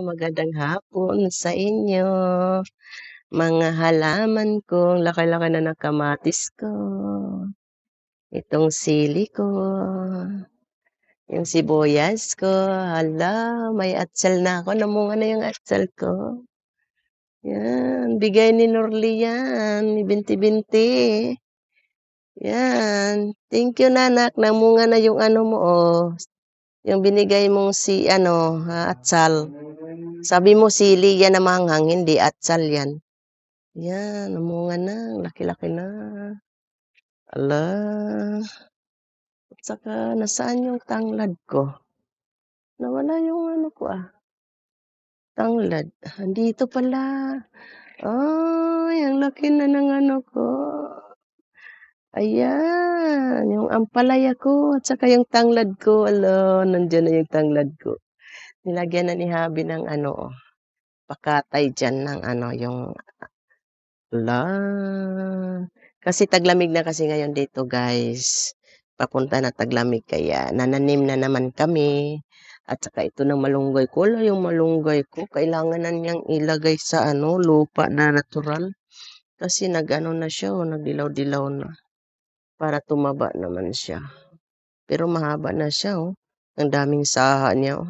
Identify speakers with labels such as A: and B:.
A: Magandang hapon sa inyo, mga halaman ko. Laki-laki na ng kamatis ko, itong sili ko, yung sibuyas ko, hala may atsal na ako, namunga na yung atsal ko. Yan, bigay ni Norly yan, ni Binti-Binti. Yan, thank you nanak, namunga na yung ano mo, oh, yung binigay mong atsal. Sabi mo sili yan na maanghang, hindi atsal yan. Yan, namunga na, laki-laki na. Hala, at saka nasaan yung tanglad ko? Nawala yung ano ko tanglad. Andito pala. Ay, ang laki na ng ano ko. Ayan, yung ampalaya ko at saka yung tanglad ko. Hala, nandiyan na yung tanglad ko. Nilagyan na ni Habi ng pakatay dyan ng yung hala. Kasi taglamig na kasi ngayon dito guys. Papunta na taglamig kaya nananim na naman kami. At saka ito ng malunggay ko. Wala yung malunggay ko. Kailangan na niyang ilagay sa lupa na natural. Kasi nag-ano na siya, nagdilaw-dilaw na. Para tumaba naman siya. Pero mahaba na siya, oh. Ang daming saha niya, oh.